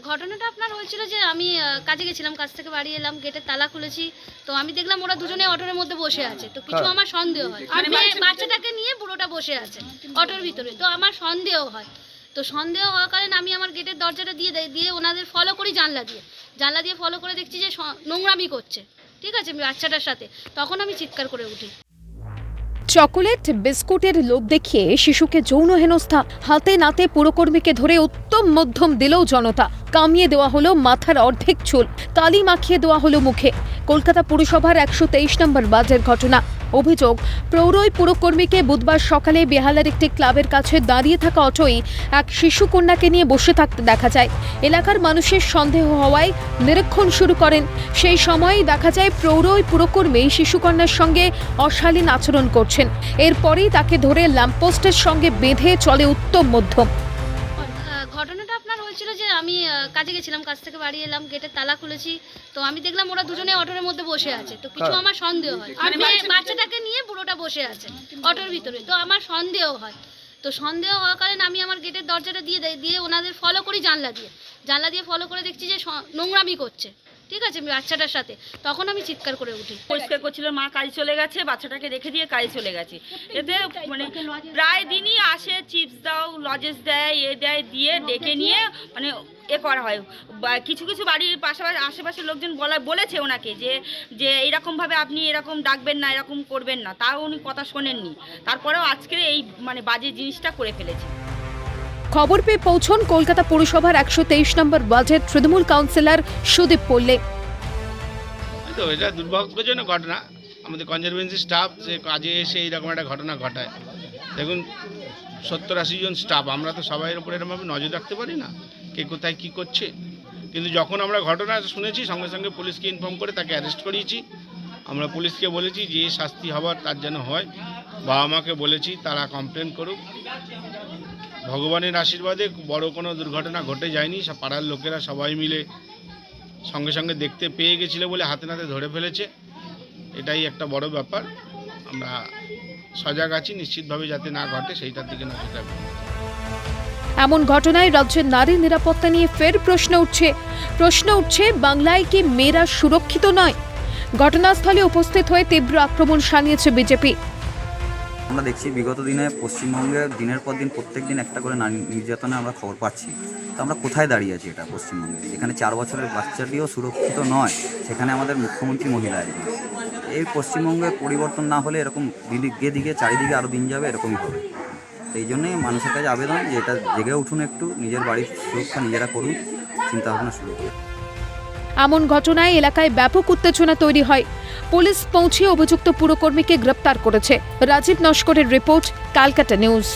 ঘটনাটা আপনার হয়েছিল যে আমি কাজে গেছিলাম, কাজ থেকে বাড়ি এলাম, গেটের তালা খুলেছি, তো আমি দেখলাম ওরা দুজনে অটোর মধ্যে বসে আছে। তো কিছু আমার সন্দেহ হয়, আর বাচ্চাটাকে নিয়ে বুড়োটা বসে আছে অটোর ভিতরে, তো আমার সন্দেহ হয়। তো সন্দেহ হওয়ার কারণে আমি আমার গেটের দরজাটা দিয়ে ওনাদের ফলো করি, জানলা দিয়ে ফলো করে দেখছি যে নোংরামি করছে, ঠিক আছে, বাচ্চাটার সাথে। তখন আমি চিৎকার করে উঠি। চকোলেট বিস্কুটের লোভ দেখিয়ে শিশুকে যৌন হেনস্থা, হাতে নাতে পুরকর্মীকে ধরে উত্তম মধ্যম দিলেও জনতা, কামিয়ে দেওয়া হলো মাথার অর্ধেক চুল, কালি মাখিয়ে দেওয়া হলো মুখে। কলকাতা পুরসভার 123 নম্বর ওয়ার্ডের ঘটনা। অভিযোগ, প্রৌরই পুরকর্মীকে বুধবার সকালে বেহালার একটি ক্লাবের কাছে দাঁড়িয়ে থাকা অটোয় এক শিশু কন্যাকে নিয়ে বসে থাকতে দেখা যায়। এলাকার মানুষের সন্দেহ হওয়ায় নিরীক্ষণ শুরু করেন। সেই সময়ই দেখা যায় প্রৌরই পুরকর্মী শিশুকন্যার সঙ্গে অশালীন আচরণ করছেন। এরপরেই তাকে ধরে ল্যাম্পপোস্টের সঙ্গে বেঁধে চলে উত্তম মধ্যম। ঘটনাটা আপনার হয়েছিল যে আমি কাজে গেছিলাম, কাজ থেকে বাড়ি এলাম, গেটের তালা খুলেছি, তো আমি দেখলাম ওরা দুজনে অটোর মধ্যে বসে আছে। তো কিছু আমার সন্দেহ হয়, আর বাচ্চাটাকে নিয়ে বুড়োটা বসে আছে অটোর ভিতরে, তো আমার সন্দেহ হয়। তো সন্দেহ হওয়ার কারণে আমি আমার গেটের দরজাটা দিয়ে ওনাদের ফলো করি, জানলা দিয়ে ফলো করে দেখছি যে নোংরামি করছে, ঠিক আছে, বাচ্চাটার সাথে। তখন আমি চিৎকার করে উঠি। পরিষ্কার করছিল, মা কাজে চলে গেছে, বাচ্চাটাকে রেখে দিয়ে কাজে চলে গেছে। এতে মানে প্রায় দিনই আসে, চিপস দাও, লজেস দেয়, দেয়, দিয়ে ডেকে নিয়ে মানে করা হয়। কিছু কিছু বাড়ির পাশাপাশি আশেপাশের লোকজন বলেছে ওনাকে যে এইরকমভাবে আপনি এরকম ডাকবেন না, এরকম করবেন না, তাও উনি কথা শোনেননি। তারপরেও আজকে এই মানে বাজে জিনিসটা করে ফেলেছে। খবর পেয়ে পৌঁছন কলকাতা পুরসভার 123 নম্বর ওয়ার্ডের তৃণমূল কাউন্সিলর সুদীপ পল্লে। তো এটা দুর্ভাগ্যজনক ঘটনা। আমাদের কনজারভেন্সি স্টাফ যে কাজে এসে এইরকম একটা ঘটনা ঘটায়। দেখুন, 70-80 জন স্টাফ, আমরা তো সবাইয়ের উপরে এরকমভাবে নজর রাখতে পারি না কে কোথায় কী করছে। কিন্তু যখন আমরা ঘটনা শুনেছি, সঙ্গে সঙ্গে পুলিশকে ইনফর্ম করে তাকে অ্যারেস্ট করিয়েছি। আমরা পুলিশকে বলেছি যে শাস্তি হবার তার যেন হয়। বাবা মাকে বলেছি তারা কমপ্লেন করুক। ভগবানের আশীর্বাদে বড় কোনো দুর্ঘটনা ঘটে যায়নি। সব পাড়ার লোকেরা সবাই মিলে সঙ্গে সঙ্গে দেখতে পেয়ে গেছিলো বলে হাতে নাতে ধরে ফেলেছে। এটাই একটা বড় ব্যাপার। আমরা সজাগ আছি, নিশ্চিতভাবে যাতে না ঘটে সেইটার দিকে নজর রাখবো। এমন ঘটনায় রাজ্যের নারী নিরাপত্তা নিয়ে ফের প্রশ্ন উঠছে, বাংলায় কি মেয়েরা সুরক্ষিত নয়? ঘটনাস্থলে উপস্থিত হয়ে তীব্র আক্রমণ শানিয়েছে বিজেপি। আমরা দেখছি বিগত দিনে পশ্চিমবঙ্গে দিনের পর দিন প্রত্যেক দিন একটা করে নারী নির্যাতনে আমরা খবর পাচ্ছি। তো আমরা কোথায় দাঁড়িয়ে আছি এটা পশ্চিমবঙ্গে? যেখানে 4 বছরের বাচ্চাটিও সুরক্ষিত নয়, সেখানে আমাদের মুখ্যমন্ত্রী মহিলা একজন। এই পশ্চিমবঙ্গে পরিবর্তন না হলে এরকম দিকে চারিদিকে আরও দিন যাবে, এরকমই হবে। এই জন্যই মানুষের কাছে আবেদন যে এটা জেগে উঠুন, একটু নিজের বাড়ির সুরক্ষা নিজেরা করুন, চিন্তাভাবনা শুরু করুন। এমন ঘটনায় এলাকায় ব্যাপক উত্তেজনা তৈরি হয়। পুলিশ পৌঁছে অভিযুক্ত পুরকর্মীকে গ্রেপ্তার করেছে। রাজীব নস্করের রিপোর্ট, ক্যালকাটা নিউজ।